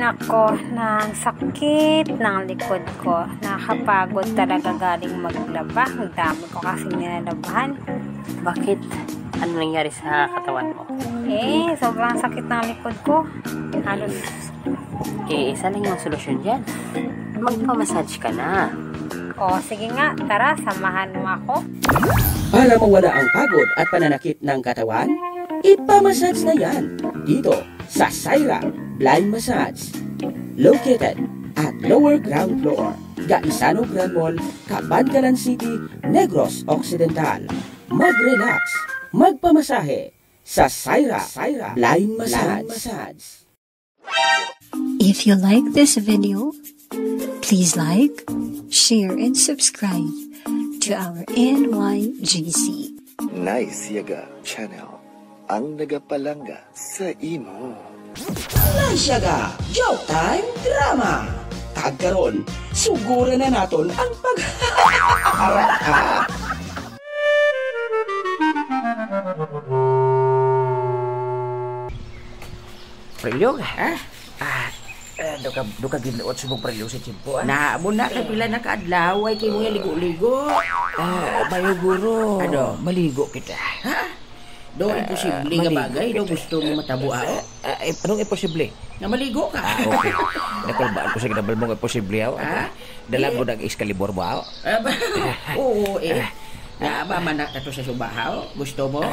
Nako, nang sakit ng likod ko. Nakakapagod talaga galing maglaba. Ang dami ko kasing nilalabahan. Bakit? Ano nangyari sa katawan mo? Sobrang sakit ng likod ko. Halos. Isa lang yung solusyon dyan. Magpamassage ka na. Sige nga. Tara, samahan mo ako. Para mawala ang pagod at pananakit ng katawan, ipamassage na yan dito sa Syra Blind Massage. Located at lower ground floor, Gaisano Grand Mall, Cabancalan City, Negros Occidental. Mag-relax, magpamasahe sa Syra Blind Massage. If you like this video, please like, share, and subscribe to our NYGC. Nice Yaga Channel ang nagapalanga sa imo. Nice Yaga Joke Time Drama. Kagkaroon, sugura na naton ang pag-haraka. Prelyog, ha? Duka gimnuot subong prelyog sa chimpo, ha? Naamo na kay pila na kaadlaw ay kay mo ligo-ligo. Bayo guro. Ano? Maligo kita. Ha? Do imposible nga bagay, do gusto mo matabuao. Anong imposible? Na maligo ka. Okay. Nakulbaan ko sa ginabal mong imposible, ha? Dala mo ng Excalibur mo, ha? Oo, Naama na tato sa subahaw. Gusto mo?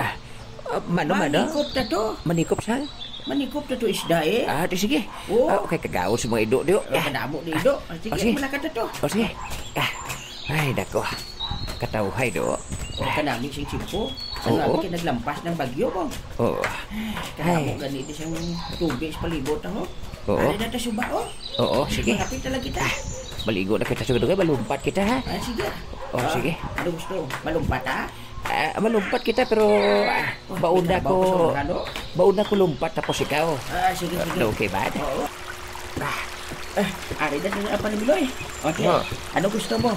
Mano? Manikop na to. Manikop sa? Manikop na to isda Di sige. Oo. Okay, kagawad sa mga ido, diyo. Kanamo ni ido. Sige, malakat na to. Sige. Ay, dako. Katawhay, do. Kanami sing simpo. Ano kay naglampas ng bagyo mo? Oo. Kanamo ganito siyang tubig sa palibot ho. Oo. Ano na ta subao? Oo, sige. Malapit talaga kita. Maligo na kita sa gadugay, malumpat kita, ha? Sige. Sige. Ano gusto? Malumpat, ha? Malumpat kita pero bauna ko lumpat tapos ikaw. Sige. Okay ba? Oo. Ari na apa ni Miloy? Okay. Ano gusto mo?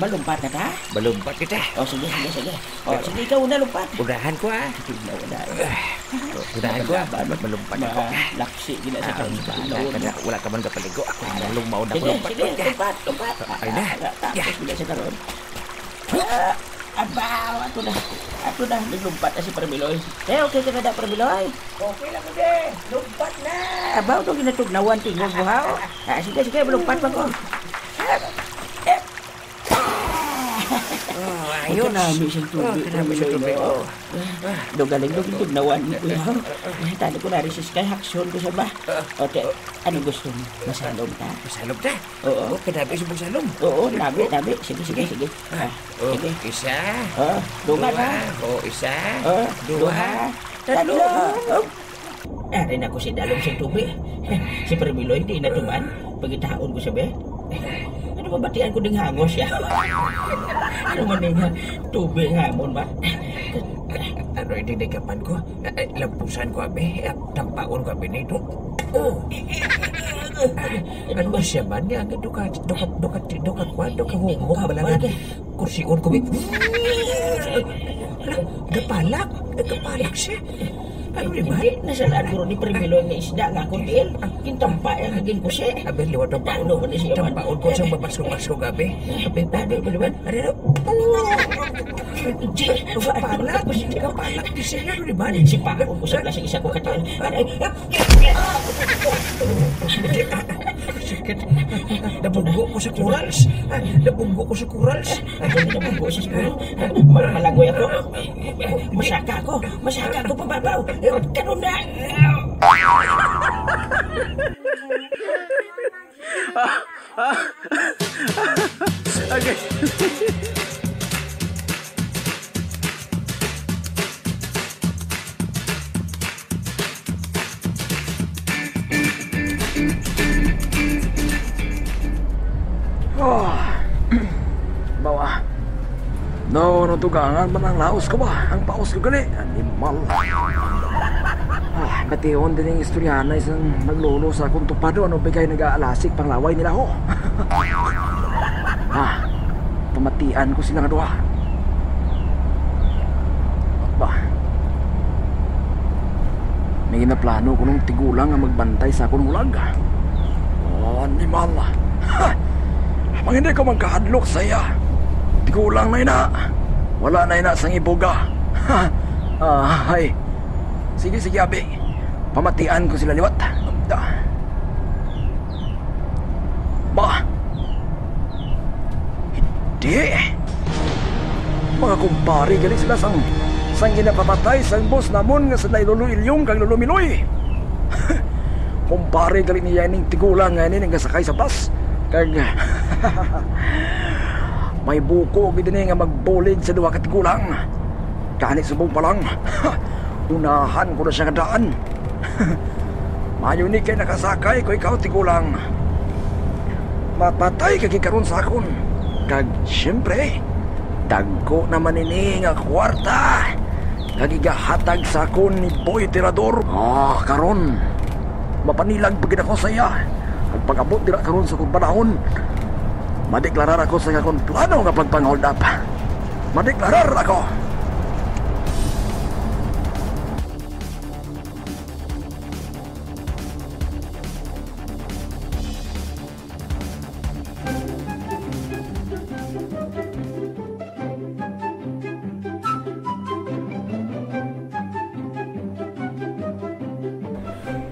Malumpat na ka? Malumpat kita. Sige. Sige ikaw una lumpat. Udahan ko, ha? Udahan ko, ha? Malumpat ako. Laksi gila sa karon. Wala ka man kapaligo. Ako lumaw na ko lumpat. Sige, lumpat. Ay na. Tapos gila sa karon. Abaw, ato na, naglumpat na si Parmiloy. Okay ka na, Parmiloy? Okay lang ko din, lumpat na. Abaw, ito ginatugnawan, tingog mo, ha? Sige, lumpat pa ko. Ayun. Kanami siyang tubig. Galing tugnawan ni Kuya. Tadi ko narisis kay haksyon ko siya ba? Okay, ano gusto mo? Masalom ta? Masalom ta? Oo. Kadabi sa mong salom? Oo, nabi. Sige. Sige. Isa. Dua na. Isa. Dua. Tatlo. Rin ako si Dalong sa tubig. Si Parmiloy, di na tuman. Pagitaon ko siya ba? Ano mabatian ko ding hangos siya? Ano man nga tubig hamon ba? Ano yung dinikapan ko? Lampusan ko, abe. Tampaon ko, abe nito. Ano ba siya man? Duka humok. Balangan. Kursiun ko, abe. Gapalak siya. Ano ni ba? Nasalaan ko rin ni Parmiloy nga isda nga kuntil. Kintampa yung naging kusi. Abe, liwat ang paon. Tampaon ko sa babasok-basok, abe. Abe, liwat. Ano? Kapalak di siya. Ano ni ba? Si paon ko sa klaseng isa ko kataan. Sakit. Nabunggo ko sa corals. Nabunggo sa corals. Malagoy ako. Masaka ako pababaw. Ganun na. Okay. Bawa. No, tugangan man ang laos ka ba? Ang paos ka gali. Animal. Batiyon din yung istoryana isang naglolo sa akong tupado. Ano bigay nag-aalasik pang laway nila ho? Pamatian ko sila nga doha. Ba? May ginaplano ko nung tigulang nga magbantay sa akong mulag. animal. Ha! Mang hindi ko magkahadlok sa iya. Tigulang na ina. Wala na ina sang ibuga. Ha! Ay. Sige, abi. Pamatian ko sila liwat. Ba? Hindi. Mga kumpari, gali sila sang ginapapatay sang boss namon nga sa Lolo Ilyong kag Lolo Miloy. Kumpari, gali niya ning tigulang nga ning sakay sa bus. Kag may buko gid ni nga magbolid sa duha ka tigulang. Kani subong pa lang. Unahan ko na siya kadaan. Mayo ni kay nakasakay ko ikaw tigulang. Mapatay kag karon sa akon. Kag siyempre, dagko naman ini nga kwarta. Kag igahatag sa akon ni Boy Tirador. Karon mapanilag pagid ako sa iya. Ang pag-abot dira karon sa kong panahon, madeklarar ako sa akong plano nga pagpang-hold up. Madeklarar ako.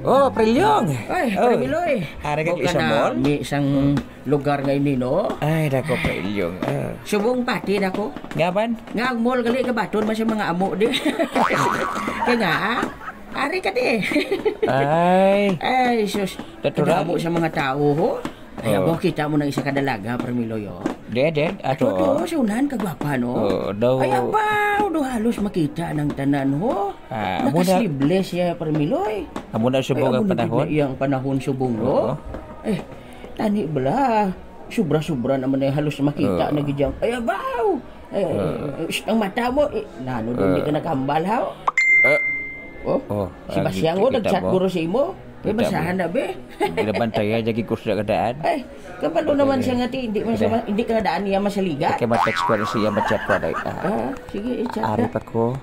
Oh, Prilyong. Ay, Premiloy. Ari ka isang mall? May isang lugar nga ini, no? Ay, dako Prilyong. Subong pati dako. Ngaban? Nga ang mall gali ka baton man sa mga amo di. Kaya nga, ari ka di. Ay, sus. Natural. Amo sa mga tao, ho. Ay, abo, kita mo ng isa kadalaga, Premiloy, ho. Dead, ato. Ato, sunan, kagwapa, no? Daw. Ay, abaw, do halos makita ng tanan, ho. Nakaslibless siya, Premiloy. Amo na subong ang panahon? Iyang panahon subong, no? Eh, tani bala. Sobra-sobra naman na halos makita na gidyang. Ay, abaw! Ang mata mo, nano doon di ka nakambal, ha? Si Basyang, nag-chat guro si mo. Eh, basahan na, be. Hindi naman tayo, jagi kurso na kadaan. Ay, kapalo naman siya nga, hindi ka nadaan niya masaliga. Kaya ma-text ko na siya, ma-chat ko na. Sige, i-chat Ari na. pa ko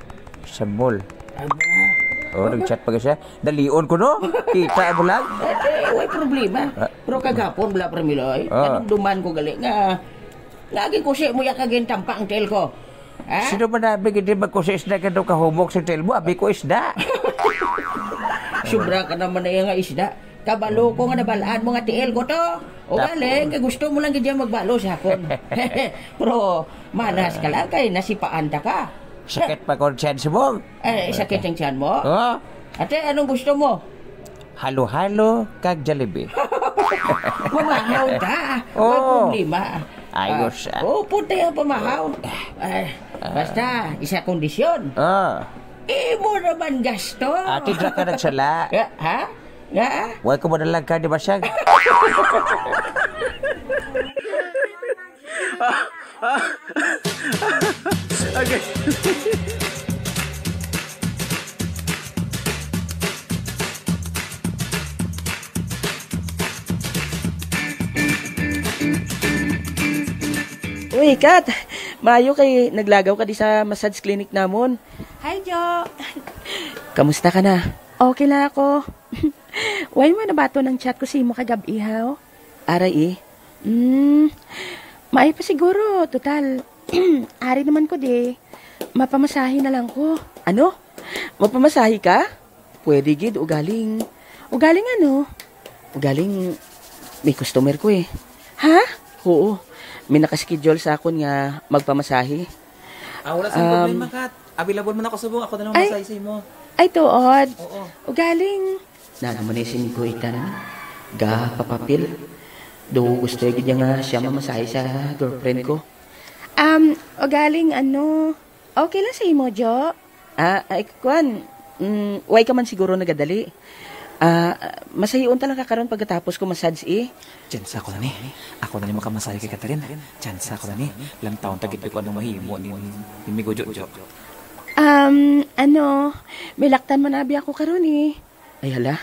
sa mall. Aba. Nag-chat pa siya. Dalion ko, no? Kita mo lang. Way problema. Pero kagapon, bala, Premiloy. Kanumduman ko gali nga. Lagi ko siya mo yakagin tampa ang tel ko. Sino ba nabi hindi magkusis na ka daw kahumok sa tel mo? Abi ko isda. Sobra ka naman na yung nga isda. Kabalo ko nga nabalaan mo nga tiil ko to. O galing, kay gusto mo lang ganyan magbalo sa akon. Pero manas ka lang kay nasipaan ta ka. Sakit pa ko chance mo? Sakit ang tiyan mo? Ate, anong gusto mo? Halo-halo kag Jollibee. Mamahaw ka. May problema. Ayos. Puti ang pamahaw. Basta, isa kondisyon. Imo naman gasto. Ati dra ka nagsala. Ha? Nga? Huwag ko mo nalang ka, di ba siya? Okay. Uy, Kat. Mayo kay naglagaw ka di sa massage clinic namon. Hi, Jo. Kamusta ka na? Okay na ako. Why mo nabato ng chat ko si mo kagabi, ha? Aray Maay pa siguro. Total, ari naman ko di. Mapamasahe na lang ko. Ano? Mapamasahe ka? Pwede gid, ugaling. Ugaling ano? Ugaling, may customer ko eh. Ha? Oo. May nakaschedule sa akon nga magpamasahe. Wala sa problema, Kat. Available mo na ako subong. Ako na lang masahe sa mo. Ay, tuod. Oo. Ugaling. Na naman eh ko itan. Ga papapil. Do gusto niya nga siya mamasahe sa girlfriend ko. Ugaling ano? Okay lang sa imo, Jo. Ay, kuan. Way ka man siguro nagadali. Masahiyon talaga kakaroon pagkatapos ko massage eh. Chance ako na ni. Ako na ni makamasahe kay Catherine. Chance ako na ni. Ilang taon tagit ko anong mahimo ni Migo Jojo. May laktan manabi ako karon eh. Ay hala,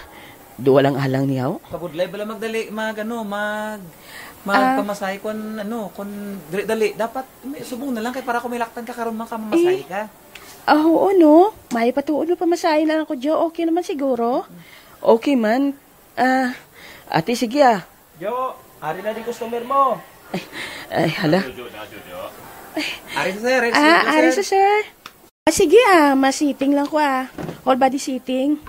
duwa lang alang niyaw. Pabudlay bala magdali, magpamasahe kon dali. Dapat subong na lang kay para kung may laktan ka karon man ka mamasahe ka. Oo, no? May patuod mo pamasahe na lang ko, Jo. Okay naman siguro. Okay man. Ate, sige Jo, ari na di customer mo. Ay, hala. Ari sa sir, Ari sa sir. Sige masiting lang ko Whole body sitting.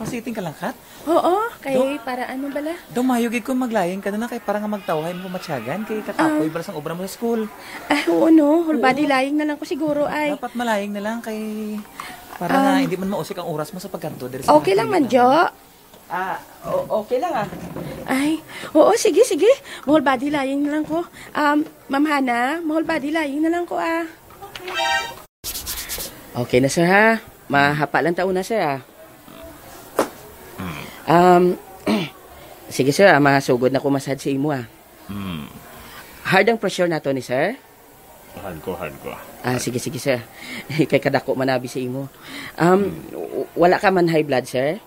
Masiting ka lang, Kat? Oo, kay para ano bala? Dumayogid ko maglayan ka na kay para nga magtawahay mo matsyagan kay kakapoy balas ang obra mo sa school. Oo no, whole body lying na lang ko siguro ay. Dapat malaying na lang kay para nga hindi man mausik ang oras mo sa pagkanto. Okay lang man, Jo. Okay lang Ay, oo, sige. Whole body lying na lang ko. Ma'am Hana, whole body lying na lang ko Okay na, sir, ha? Mahapa lang taon na, sir, ha? Sige, sir, masugod na ko massage sa imo, Hard ang pressure na to ni sir? Hard ko. Sige, sir. Kay kadako manabi sa imo. Wala ka man high blood, sir?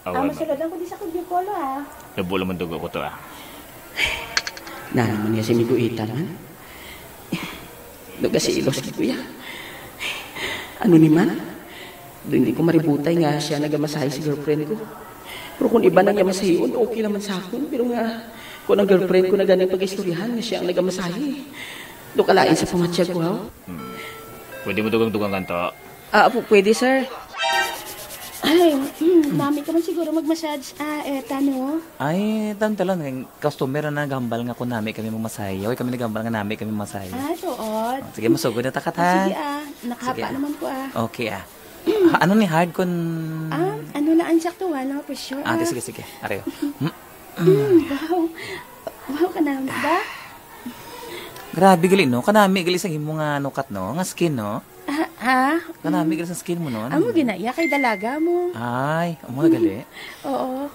Masulod lang ko di sa kudyokolo, Labo naman dugo ko to, Naman niya si Miguita, man. Kasi ilos ki kuya. Ano ni man? Doon hindi ko maributay nga siya nagamasahe si girlfriend ko. Pero kung iba nang yamasahiyon, okay naman sa akin. Pero nga, kung ang girlfriend ko na ganang pag-istoryahan na siya ang nagamasahe. Doon kalain sa pamatsyag ko, Pwede mo dugang-dugang kanto? Pwede, sir. Ay, mami ka man siguro mag-massage. Tano? Ay, talon. Customer na gambal nga ko nami kami mamasahe. Oy, kami nagambal nga nami kami mamasahe. Tuod. Sige, masugod na takat, ha? Sige, nakahapa naman ko, Okay, ano ni hard kun... ano na ang saktuhan ng pressure, Sige. Areyo. Wow ka na, ba? Grabe gali, no? Kanami gali sa imo nga nukat, no? Nga skin, no? Kanami gali sa skin mo, no? Amo ginaya kay dalaga mo. Ay, amo na gali? Oo.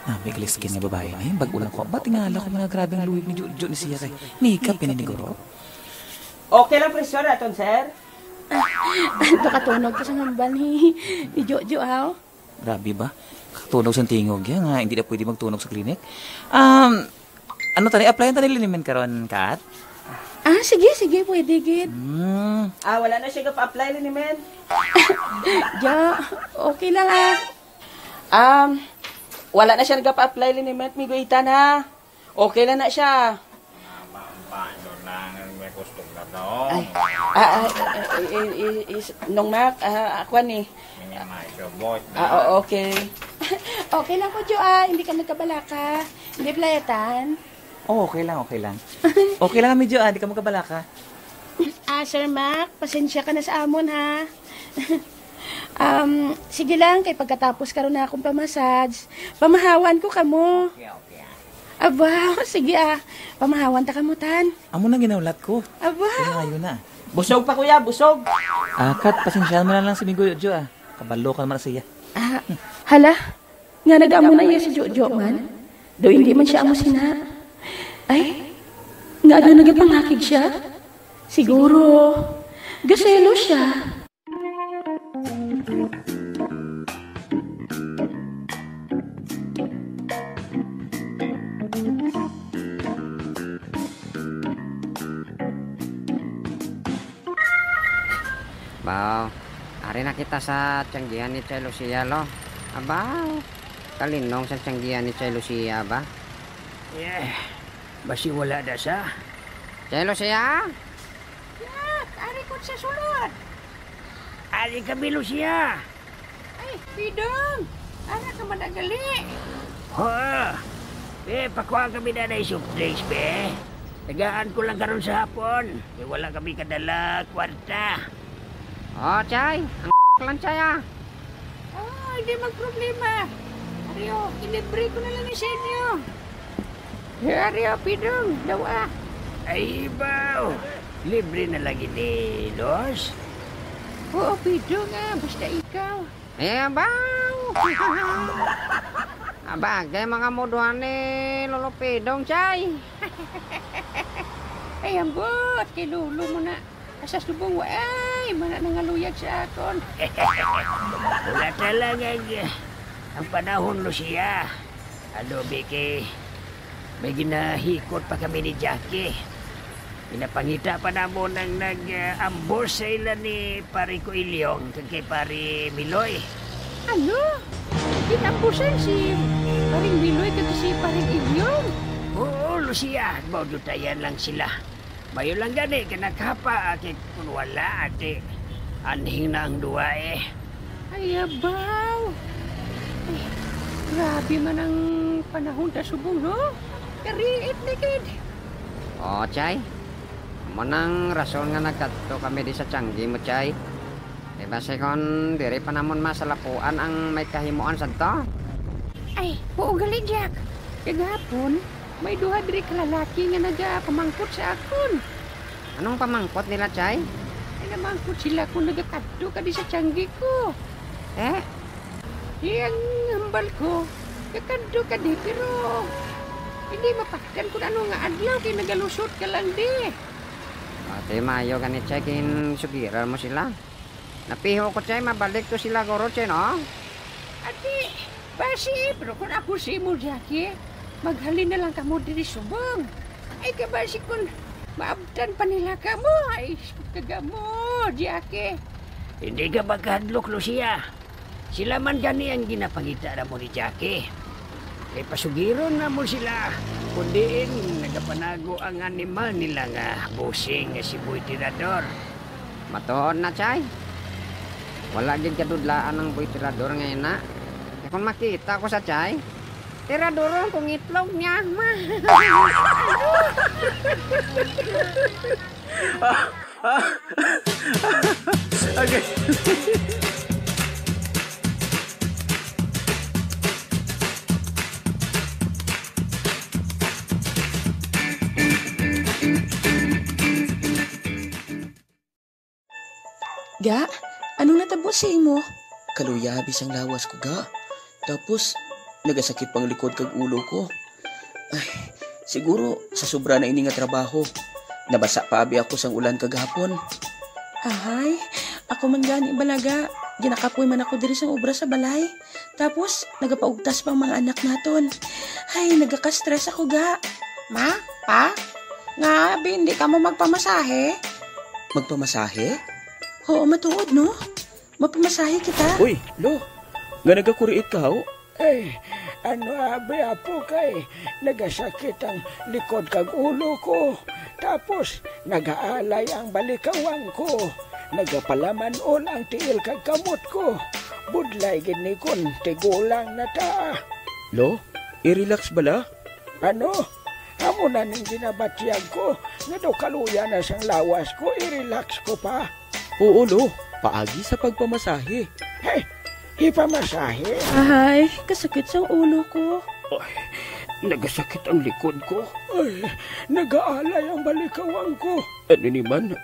Nami gali skin nga babae na yun. Bagulang ko. Ba't tingala ko mga grabe ang luwig ni Jo ni siya kay Nika pininiguro? Okay lang pressure aton, sir. Ito katunog ka sa ngambal ni Jojo, Grabe ba? Katunog sa tingog yan nga. Hindi na pwede magtunog sa klinik. Ano tani? Applyan tani linimen karon, Kat? Sige, pwede, gid. Wala na siya pa-apply ni men. Jo, okay lang, Wala na siya nagpa-apply ni Met Miguitan, ha? Okay lang na siya. Nung Mac, ako ni. Okay. Okay lang po, Jo, hindi ka nagkabalaka. Hindi playatan. Okay lang. Okay lang medyo, hindi ka magkabalaka. Sir Mac, pasensya ka na sa amon, ha? Sige lang, kay pagkatapos karon na akong pamassage, pamahawan ko kamo. Okay. Aba, sige pamahawan ta kamutan. Amo na ginaulat ko. Aba. Ayaw na. Busog pa, kuya, busog. Kat, pasensya mo na lang si Migoy, Jo, Kabalo ka naman siya. Hala, nga nag-amo na iya si Jojo man. Do hindi man siya amo sina. Ay, nga doon nagapangakig siya. Siguro, gaselo siya. Bao, ari na kita sa tiyanggihan ni Chay Lucia, lo. Abaw, kalinong sa tiyanggihan ni Chay Lucia, ba? Basi wala na siya. Chay Lucia? Ari ko sa sulod. Ali kami, Lucia. Ay, Pidong, ara ka madagali. Pakuha kami na na isang place, be. Tagaan ko lang karon sa hapon. Wala kami kadala kwarta. Chay, ang lang, Chay, Hindi magproblema. Ario, ilibre ko na lang sa inyo. Ario, Pidong, dawa. Ay, baw. Libre na lagi ni Los. Oo, Pidong, basta ikaw. Abaw. Bagay mga moduhan ni Lolo Pidong, Chay. Ay, ambot, kay Lolo mo na. Asa subong ay, mana nangaluyag sa akon. Wala talaga ang panahon, Lucia. Beke, may ginahikot pa kami ni Jackie. Pinapangita pa namon ang nag-ambos sa ilan ni Pari Coilyong kay Pari Miloy. Ano? Pinambusan si Paring Miloy kasi si Paring Ilyong? Oo, Lucia, maudutayan lang sila. Bayo lang gani, kanakapa, akit kung wala, ate. Anhing na ang duwa eh. Ay, abaw. Ay, grabe man ang panahon ta subong, no? Kariit ni kid. Oo, Chay. Manang rason nga nagkadto kami di sa Tianggi mo, Chay. Diba si kon diri pa namon masalapuan ang may kahimuan sadto? Ay, oo gali, Jack. Kagapon, may duha diri ka lalaki nga nagapamangkot sa akon. Anong pamangkot nila, Chay? Ay, namangkot sila kung nagakadto ka di sa Tianggi ko. Yang hambal ko, kakadto ka di, pero hindi mapakdan kung ano nga adlaw kay nagalusot ka lang di. Ate, mayo ganit, Chay, kin sugiran mo sila. Napiho ko, Chay, mabalik to sila goro, Chay, no? Ate, basi, pero kung ako si mo, Jackie, maghalin na lang kamo diri subong. Ay, kabasi kung maabdan pa nila kamo. Ay, kagamo, Jackie. Hindi ka magkadlok, Lucia. Sila man gani ang ginapangita na mo ni Jackie. E pasugiron na mo sila. Kundiin, nagapanago ang animal nila nga busing nga si Boy Tirador. Matuod na, Chay. Wala gid kadudlaan ng Boy Tirador ngayon na. E kung makita ko sa Chay, Tirador kung itlog niya, ma. Okay. Ga, anong natabo sa imo? Kaluya, bisang lawas ko, ga. Tapos, nagasakit pang likod kag ulo ko. Ay, siguro sa sobra na ini nga trabaho. Nabasa pa abi ako sang ulan kagahapon. Ahay, ako man gani balaga. Ginakapoy man ako diri sang obra sa balay. Tapos, nagapaugtas pang mga anak naton. Ay, nagaka-stress ako, ga. Ma? Pa? Nga, hindi ka mo magpamasahe? Magpamasahe? Oo, matuod, no? Mapamasahe kita. Uy, lo, nga nagakuriit ka, ho? Eh, ano abi apo kay nagasakit ang likod kag ulo ko. Tapos nagaalay ang balikawang ko. Nagapalaman ang tiil kag kamot ko. Budlay gini kon tigulang na ta. Lo, i-relax bala? Ano? Amo na ning ginabatyag ko. Nga daw kaluya na sang lawas ko, i-relax ko pa. Oo, lo, paagi sa pagpamasahe. Hey, ipamasahe? Ay, kasakit sa ulo ko. Ay, nagasakit ang likod ko. Ay, nagaalay ang balikawang ko. Ano naman?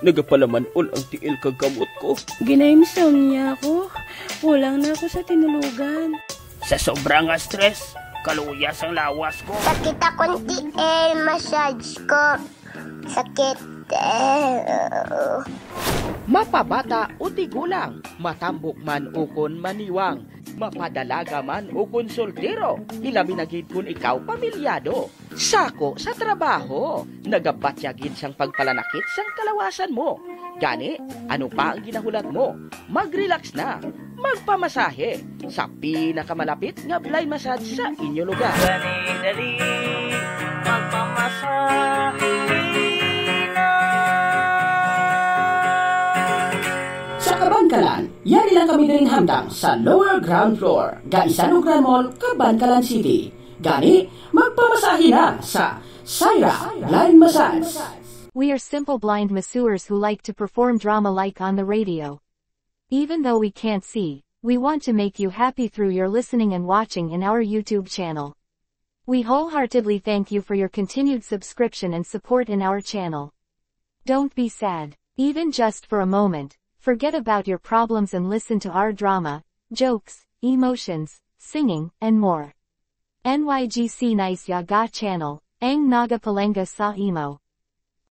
Nagapalamanol ang tiil kag kamot ko. Ginaimsong niya ako. Kulang na ako sa tinulugan. Sa sobrang stress, kaluyas ang lawas ko. Sakit akong tiil, massage ko. Sakit. Mapabata o tigulang, matambok man o kon maniwang, mapadalaga man o kon soltero, ilaminagid kun ikaw pamilyado. Sako sa trabaho, nagabatyagid sang pagpalanakit sang kalawasan mo. Gani, ano pa ang ginahulat mo? Mag-relax na, magpamasahe sa pinakamalapit nga blind massage sa inyo lugar. Dali-dali, magpamasahe. Kabangkalan, yan lang kami din hamdang sa lower ground floor, Gaisan Grand Mall, Kabangkalan City. Gani, magpamasahe na sa Saira Blind Massage. We are simple blind masseurs who like to perform drama like on the radio. Even though we can't see, we want to make you happy through your listening and watching in our YouTube channel. We wholeheartedly thank you for your continued subscription and support in our channel. Don't be sad, even just for a moment. Forget about your problems and listen to our drama, jokes, emotions, singing, and more. NYGC Nice Yaga Channel, Ang Naga Palenga Sa Imo.